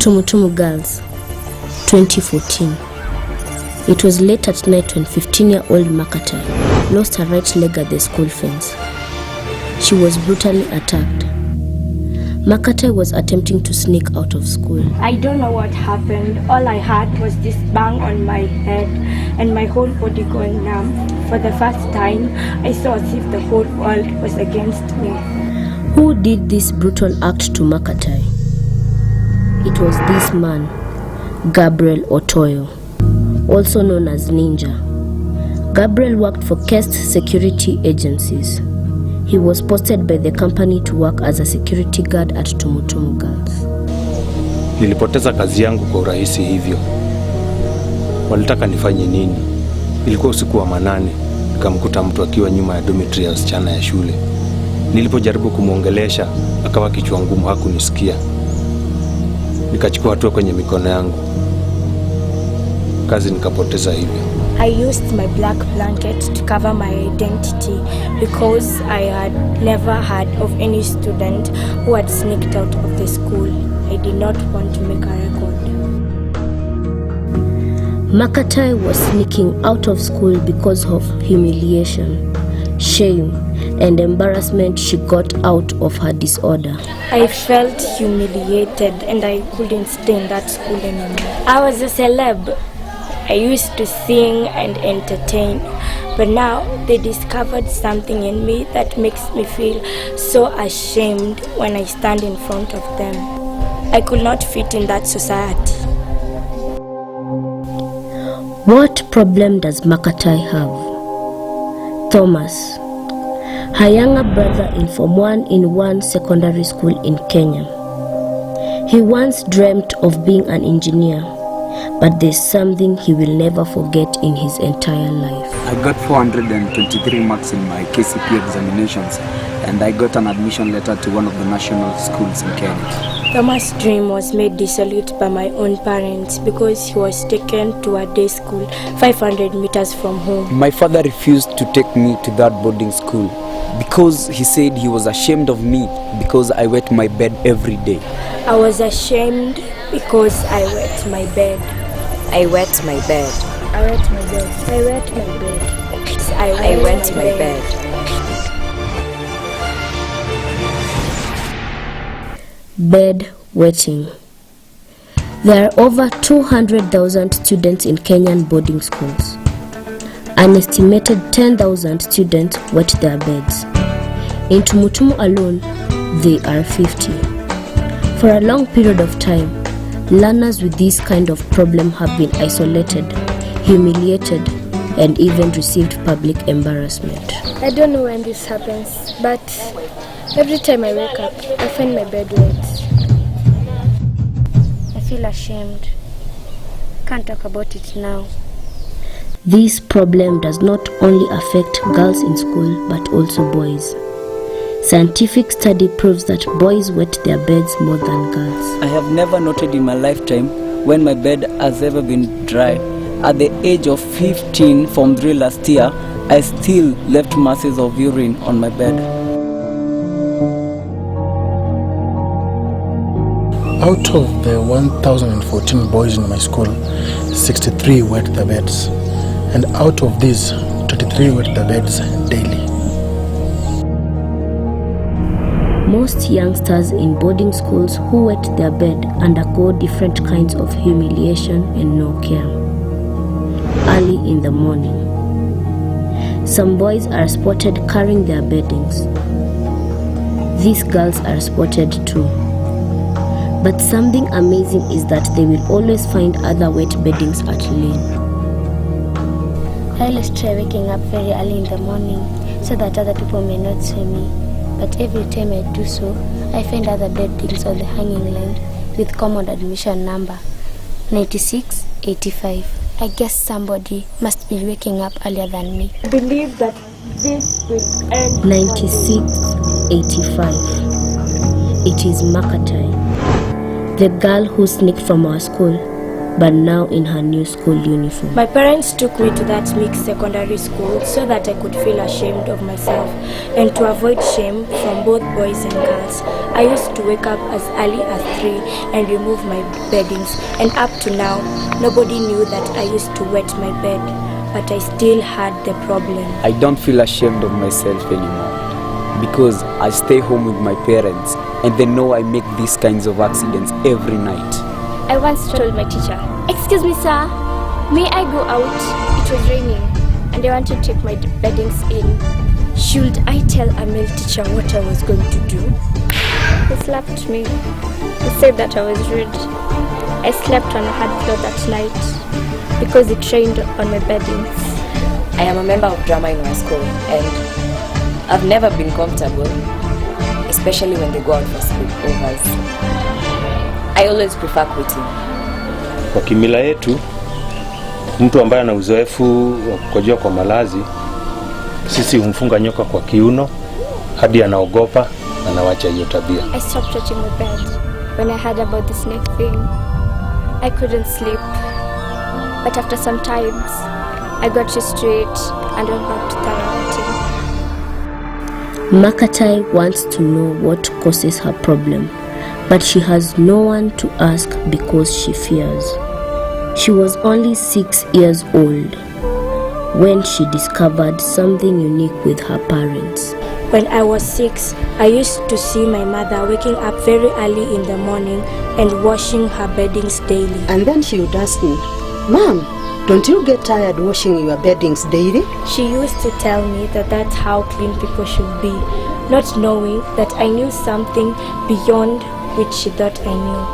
Tumutumu Girls, 2014. It was late at night when 15-year-old Makatae lost her right leg at the school fence. She was brutally attacked. Makatae was attempting to sneak out of school. I don't know what happened. All I had was this bang on my head and my whole body going numb. For the first time, I saw as if the whole world was against me. Who did this brutal act to Makatae? It was this man, Gabriel Otoyo, also known as Ninja. Gabriel worked for Kest security agencies. He was posted by the company to work as a security guard at Tumutumu Girls. Nilipoteza kazi yangu kwa urahisi hivyo. Walitaka nifanye nini? Ilikuwa usiku wa manane, nikamkuta mtu akiwa nyuma ya dormitory ya wasichana ya shule. Nilipojaribu kumuongelesha, akawa kichwa ngumu, hakunisikia. Nikachukua hatua kwenye mikono yangu. Kazi nikapoteza hivyo. I used my black blanket to cover my identity because I had never heard of any student who had sneaked out of the school. I did not want to make a record. Makatae was sneaking out of school because of humiliation, shame, and embarrassment she got out of her disorder. I felt humiliated and I couldn't stay in that school anymore. I was a celeb. I used to sing and entertain, but now they discovered something in me that makes me feel so ashamed when I stand in front of them. I could not fit in that society. What problem does Makatae have? Thomas, her younger brother in Form 1 in one secondary school in Kenya. He once dreamt of being an engineer, but there's something he will never forget in his entire life. I got 423 marks in my KCP examinations, and I got an admission letter to one of the national schools in Kenya. Thomas' dream was made dissolute by my own parents because he was taken to a day school 500 meters from home. My father refused to take me to that boarding school because he said he was ashamed of me because I wet my bed every day. I was ashamed because I wet my bed. I wet my bed. I wet my bed. I wet my bed. I wet my bed. Bed wetting. There are over 200,000 students in Kenyan boarding schools. An estimated 10,000 students wet their beds. In Tumutumu alone, they are 50. For a long period of time, learners with this kind of problem have been isolated, humiliated, and even received public embarrassment. I don't know when this happens, but every time I wake up, I find my bed wet. I feel ashamed. Can't talk about it now. This problem does not only affect girls in school, but also boys. Scientific study proves that boys wet their beds more than girls. I have never noted in my lifetime when my bed has ever been dry. At the age of 15, Form 3 last year, I still left masses of urine on my bed. Out of the 1,014 boys in my school, 63 wet their beds. And out of these, 33 wet their beds daily. Most youngsters in boarding schools who wet their bed undergo different kinds of humiliation and no care. Early in the morning, some boys are spotted carrying their beddings. These girls are spotted too. But something amazing is that they will always find other wet beddings at lane. I always try waking up very early in the morning so that other people may not see me. But every time I do so, I find other beddings on the hanging line with common admission number 9685. I guess somebody must be waking up earlier than me. I believe that this will end. 9685. It is Makatae, the girl who sneaked from our school but now in her new school uniform. My parents took me to that mixed secondary school so that I could feel ashamed of myself, and to avoid shame from both boys and girls, I used to wake up as early as 3 and remove my beddings, and up to now, nobody knew that I used to wet my bed, but I still had the problem. I don't feel ashamed of myself anymore because I stay home with my parents and they know I make these kinds of accidents every night. I once told my teacher, "Excuse me, sir, may I go out? It was raining and I want to take my beddings in." Should I tell a male teacher what I was going to do? He slapped me. He said that I was rude. I slept on a hard floor that night because it rained on my beddings. I am a member of drama in my school and I've never been comfortable, especially when they go out for sleepovers. I always prefer quitting. Kwa kimila yetu, mtu ambaye ana uzoefu wa kukojoa kwa malazi, sisi humfunga nyoka kwa kiuno hadi anaogopa na anawacha hiyo tabia. I stopped touching my bed when I heard about the snake thing. I couldn't sleep, but after some times, I got used to it and went back to therapy. Makatae wants to know what causes her problem, but she has no one to ask because she fears. She was only 6 years old when she discovered something unique with her parents. When I was 6, I used to see my mother waking up very early in the morning and washing her beddings daily. And then she would ask me, "Mom, don't you get tired washing your beddings daily?" She used to tell me that that's how clean people should be, not knowing that I knew something beyond which she thought I knew.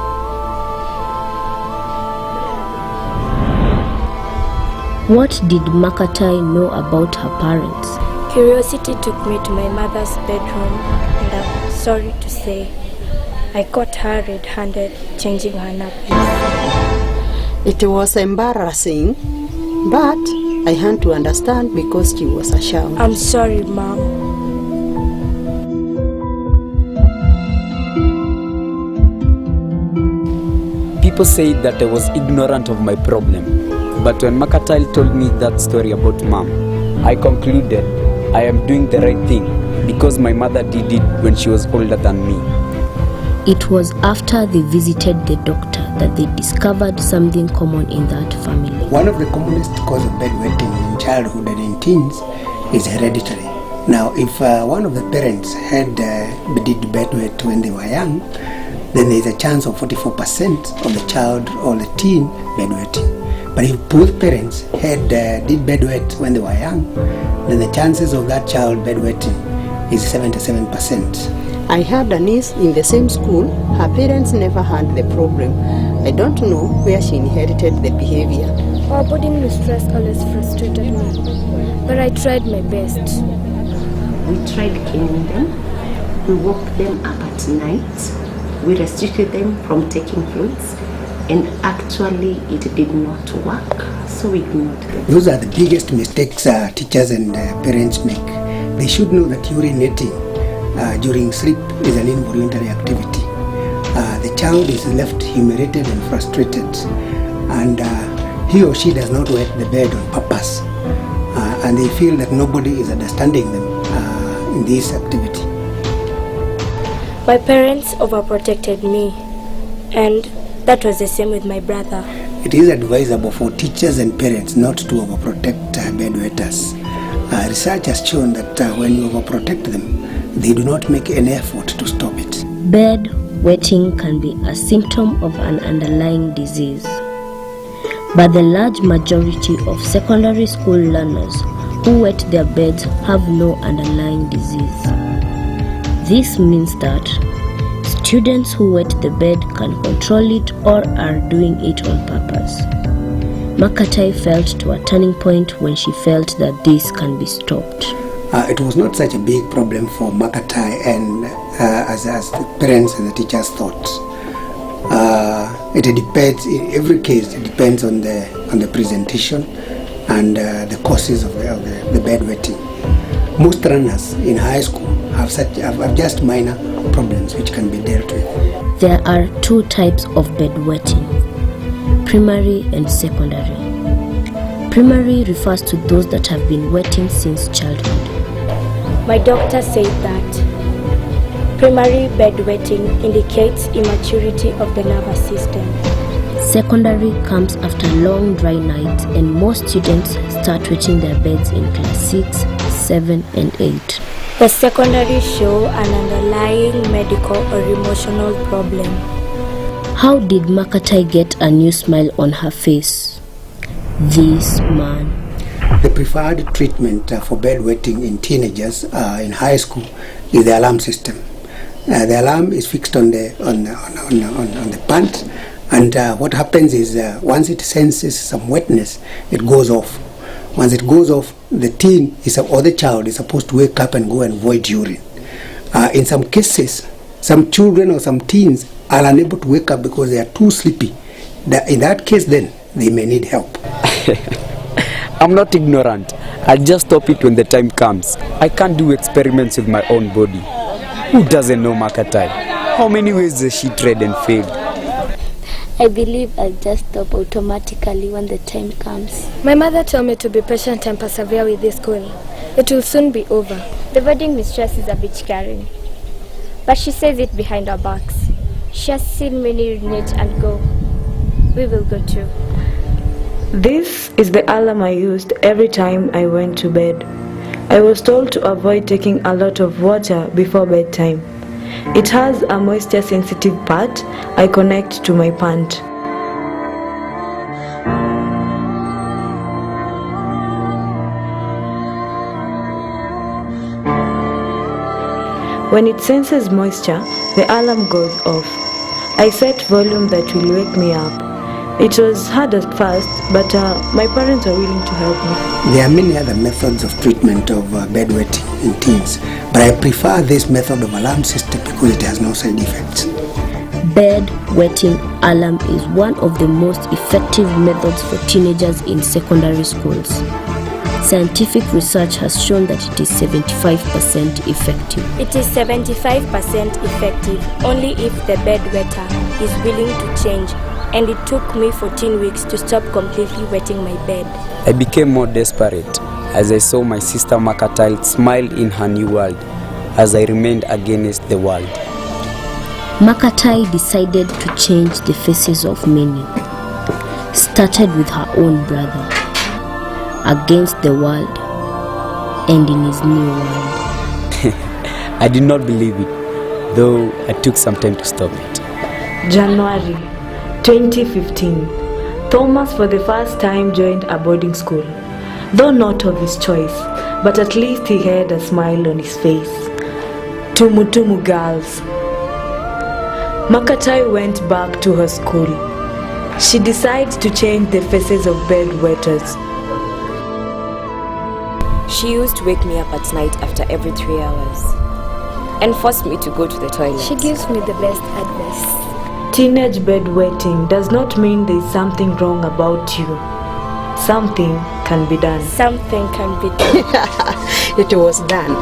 What did Makatae know about her parents? Curiosity took me to my mother's bedroom, and I'm sorry to say, I caught her red-handed changing her nappies. It was embarrassing, but I had to understand because she was a child. I'm sorry, Mom. People said that I was ignorant of my problem, but when Makatae told me that story about Mom, I concluded I am doing the right thing because my mother did it when she was older than me. It was after they visited the doctor that they discovered something common in that family. One of the commonest causes of bedwetting in childhood and in teens is hereditary. Now, if one of the parents had did bedwet when they were young, then there is a chance of 44% of the child or the teen bedwetting. But if both parents had did bedwet when they were young, then the chances of that child bedwetting is 77%. I had a niece in the same school. Her parents never had the problem. I don't know where she inherited the behavior. Our boarding mistress always frustrated me, but I tried my best. We tried caning them. We woke them up at night. We restricted them from taking fruits. And actually, it did not work, so we ignored them. Those are the biggest mistakes teachers and parents make. They should know that urinating during sleep is an involuntary activity. The child is left humiliated and frustrated, and he or she does not wet the bed on purpose, and they feel that nobody is understanding them in this activity. My parents overprotected me, and that was the same with my brother. It is advisable for teachers and parents not to overprotect bedwetters. Research has shown that when you overprotect them, they do not make any effort to stop it. Bedwetting can be a symptom of an underlying disease, but the large majority of secondary school learners who wet their beds have no underlying disease. This means that students who wet the bed can control it or are doing it on purpose. Makatae felt to a turning point when she felt that this can be stopped. It was not such a big problem for Makatae and as the parents and the teachers thought. It depends, in every case, it depends on the presentation and the causes of the bedwetting. Most runners in high school have just minor problems which can be dealt with. There are two types of bedwetting: primary and secondary. Primary refers to those that have been wetting since childhood. My doctor said that primary bedwetting indicates immaturity of the nervous system. Secondary comes after long dry nights, and most students start wetting their beds in class 6, 7 and 8. The secondary show an underlying medical or emotional problem. How did Makatae get a new smile on her face? This man. The preferred treatment for bedwetting in teenagers in high school is the alarm system. The alarm is fixed on the pant, and what happens is once it senses some wetness, it goes off. Once it goes off, the teen or the child is supposed to wake up and go and void urine. In some cases, some children or some teens are unable to wake up because they are too sleepy. In that case, then they may need help. I'm not ignorant. I'll just stop it when the time comes. I can't do experiments with my own body. Who doesn't know Makatae? How many ways has she tried and failed? I believe I'll just stop automatically when the time comes. My mother told me to be patient and persevere with this school. It will soon be over. The wedding mistress is a bit caring, but she says it behind our backs. She has seen many urinate and go. We will go too. This is the alarm I used every time I went to bed. I was told to avoid taking a lot of water before bedtime. It has a moisture sensitive part I connect to my pant. When it senses moisture, the alarm goes off. I set volume that will wake me up. It was hard at first, but my parents are willing to help me. There are many other methods of treatment of bedwetting in teens, but I prefer this method of alarm system because it has no side effects. Bedwetting alarm is one of the most effective methods for teenagers in secondary schools. Scientific research has shown that it is 75% effective. It is 75% effective only if the bedwetter is willing to change, and it took me 14 weeks to stop completely wetting my bed. I became more desperate as I saw my sister Makatae smile in her new world as I remained against the world. Makatae decided to change the faces of many. Started with her own brother, against the world, and in his new world. I did not believe it, though I took some time to stop it. January 2015. Thomas for the first time joined a boarding school, though not of his choice, but at least he had a smile on his face. Tumutumu girls. Makatae went back to her school. She decided to change the faces of bedwetters. She used to wake me up at night after every 3 hours and forced me to go to the toilet. She gives me the best advice. Teenage bedwetting does not mean there is something wrong about you. Something can be done. Something can be done. It was done.